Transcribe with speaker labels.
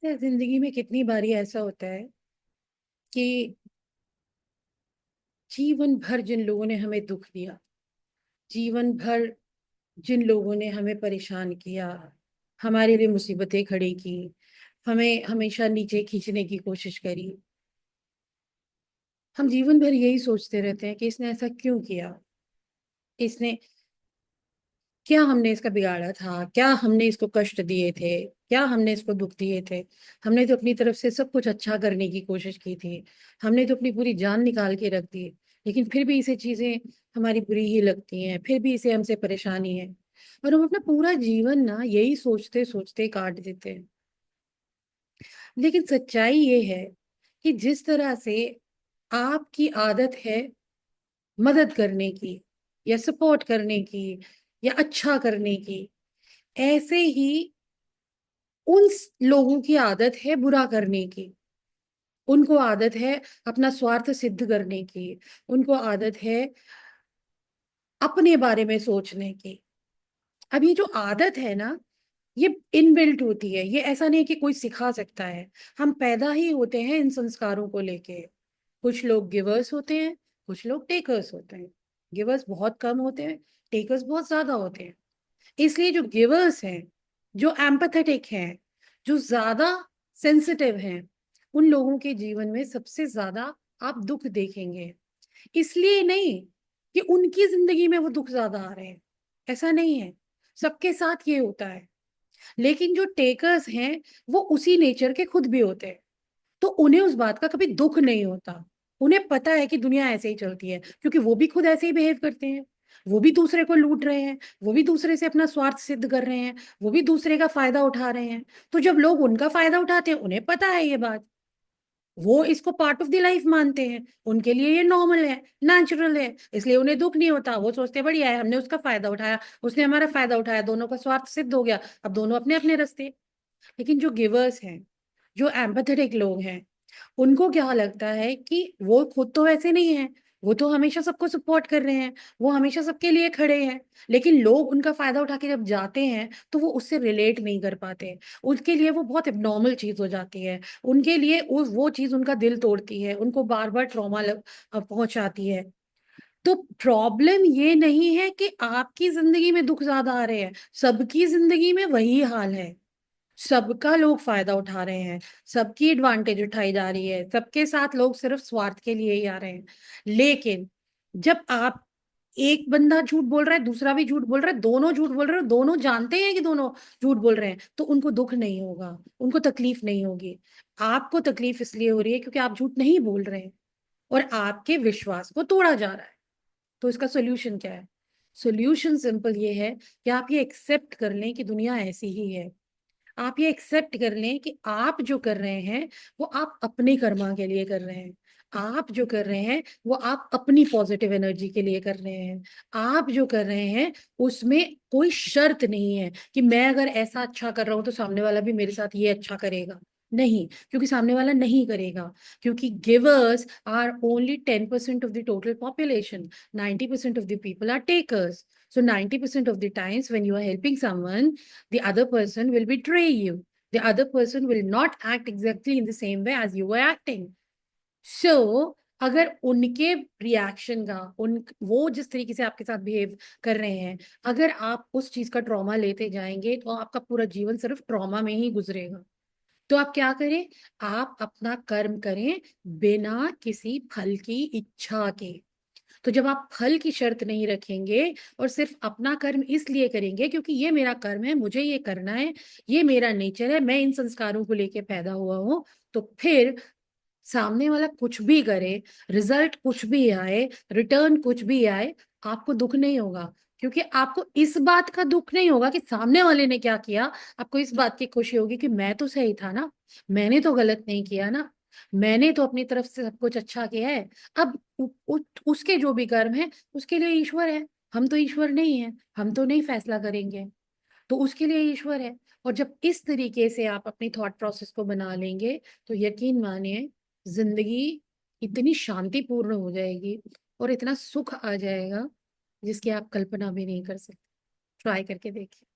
Speaker 1: पता है जिंदगी में कितनी बारी ऐसा होता है कि जीवन भर जिन लोगों ने हमें दुख दिया, जीवन भर जिन लोगों ने हमें परेशान किया, हमारे लिए मुसीबतें खड़ी की, हमें हमेशा नीचे खींचने की कोशिश करी, हम जीवन भर यही सोचते रहते हैं कि इसने ऐसा क्यों किया। इसने क्या, हमने इसका बिगाड़ा था क्या, हमने इसको कष्ट दिए थे क्या, हमने इसको दुख दिए थे। हमने तो अपनी तरफ से सब कुछ अच्छा करने की कोशिश की थी, हमने तो अपनी पूरी जान निकाल के रख दी, लेकिन फिर भी इसे चीजें हमारी बुरी ही लगती हैं, फिर भी इसे हमसे परेशानी है। और हम अपना पूरा जीवन ना यही सोचते सोचते काट देते हैं। लेकिन सच्चाई ये है कि जिस तरह से आपकी आदत है मदद करने की या सपोर्ट करने की या अच्छा करने की, ऐसे ही उन लोगों की आदत है बुरा करने की। उनको आदत है अपना स्वार्थ सिद्ध करने की। उनको आदत है अपने बारे में सोचने की। अब ये जो आदत है ना, ये इनबिल्ट होती है, ये ऐसा नहीं है कि कोई सिखा सकता है। हम पैदा ही होते हैं इन संस्कारों को लेके। कुछ लोग गिवर्स होते हैं, कुछ लोग टेकर्स होते हैं। गिवर्स बहुत कम होते हैं, टेकर्स बहुत ज्यादा होते हैं। इसलिए जो गिवर्स हैं, जो एम्पैथेटिक हैं, जो ज्यादा सेंसिटिव हैं, उन लोगों के जीवन में सबसे ज्यादा आप दुख देखेंगे। इसलिए नहीं कि उनकी जिंदगी में वो दुख ज्यादा आ रहे हैं, ऐसा नहीं है, सबके साथ ये होता है। लेकिन जो टेकर्स हैं वो उसी नेचर के खुद भी होते हैं, तो उन्हें उस बात का कभी दुख नहीं होता। उन्हें पता है कि दुनिया ऐसे ही चलती है, क्योंकि वो भी खुद ऐसे ही बिहेव करते हैं। वो भी दूसरे को लूट रहे हैं, वो भी दूसरे से अपना स्वार्थ सिद्ध कर रहे हैं, वो भी दूसरे का फायदा उठा रहे हैं। तो जब लोग उनका फायदा उठाते हैं, उन्हें पता है ये बात, वो इसको पार्ट ऑफ द लाइफ मानते हैं, उनके लिए ये नॉर्मल है, नेचुरल है, इसलिए उन्हें दुख नहीं होता। वो सोचते बढ़िया है, हमने उसका फायदा उठाया, उसने हमारा फायदा उठाया, दोनों का स्वार्थ सिद्ध हो गया, अब दोनों अपने अपने रास्ते। लेकिन जो गिवर्स हैं, जो एम्पैथेटिक लोग हैं, उनको क्या लगता है कि वो खुद तो वैसे नहीं है, वो तो हमेशा सबको सपोर्ट कर रहे हैं, वो हमेशा सबके लिए खड़े हैं। लेकिन लोग उनका फायदा उठा के जब जाते हैं तो वो उससे रिलेट नहीं कर पाते। उनके लिए वो बहुत एबनॉर्मल चीज हो जाती है। उनके लिए वो चीज उनका दिल तोड़ती है, उनको बार बार ट्रॉमा पहुंचाती है। तो प्रॉब्लम ये नहीं है कि आपकी जिंदगी में दुख ज्यादा आ रहे हैं, सबकी जिंदगी में वही हाल है। सबका लोग फायदा उठा रहे हैं, सबकी एडवांटेज उठाई जा रही है, सबके साथ लोग सिर्फ स्वार्थ के लिए ही आ रहे हैं। लेकिन जब आप, एक बंदा झूठ बोल रहा है, दूसरा भी झूठ बोल रहा है, दोनों झूठ बोल रहे हैं, दोनों जानते हैं कि दोनों झूठ बोल रहे हैं, तो उनको दुख नहीं होगा, उनको तकलीफ नहीं होगी। आपको तकलीफ इसलिए हो रही है क्योंकि आप झूठ नहीं बोल रहे हैं और आपके विश्वास को तोड़ा जा रहा है। तो इसका सोल्यूशन क्या है? सोल्यूशन सिंपल ये है कि आप ये एक्सेप्ट कर लें कि दुनिया ऐसी ही है। आप ये एक्सेप्ट कर लें कि आप जो कर रहे हैं वो आप अपने कर्मा के लिए कर रहे हैं। आप जो कर रहे हैं वो आप अपनी पॉजिटिव एनर्जी के लिए कर रहे हैं। आप जो कर रहे हैं उसमें कोई शर्त नहीं है कि मैं अगर ऐसा अच्छा कर रहा हूं तो सामने वाला भी मेरे साथ ये अच्छा करेगा। नहीं, क्योंकि सामने वाला नहीं करेगा। क्योंकि givers are only 10% of the total population, 90% of the people are takers. So 90% of the times when you are helping someone, the other person will betray you. The other person will not act exactly in the same way as you were acting. So अगर उनके reaction का, उन वो जिस तरीके से आपके साथ बिहेव कर रहे हैं, अगर आप उस चीज का ट्रॉमा लेते जाएंगे तो आपका पूरा जीवन सिर्फ ट्रॉमा में ही गुजरेगा। तो आप क्या करें? आप अपना कर्म करें बिना किसी फल की इच्छा के। तो जब आप फल की शर्त नहीं रखेंगे और सिर्फ अपना कर्म इसलिए करेंगे क्योंकि ये मेरा कर्म है, मुझे ये करना है, ये मेरा नेचर है, मैं इन संस्कारों को लेके पैदा हुआ हूं, तो फिर सामने वाला कुछ भी करे, रिजल्ट कुछ भी आए, रिटर्न कुछ भी आए, आपको दुख नहीं होगा। क्योंकि आपको इस बात का दुख नहीं होगा कि सामने वाले ने क्या किया, आपको इस बात की खुशी होगी कि मैं तो सही था ना, मैंने तो गलत नहीं किया ना, मैंने तो अपनी तरफ से सब कुछ अच्छा किया है। अब उसके जो भी कर्म है उसके लिए ईश्वर है, हम तो ईश्वर नहीं है, हम तो नहीं फैसला करेंगे, तो उसके लिए ईश्वर है। और जब इस तरीके से आप अपनी थॉट प्रोसेस को बना लेंगे तो यकीन मानिए जिंदगी इतनी शांतिपूर्ण हो जाएगी और इतना सुख आ जाएगा जिसकी आप कल्पना भी नहीं कर सकते। ट्राई करके देखिए।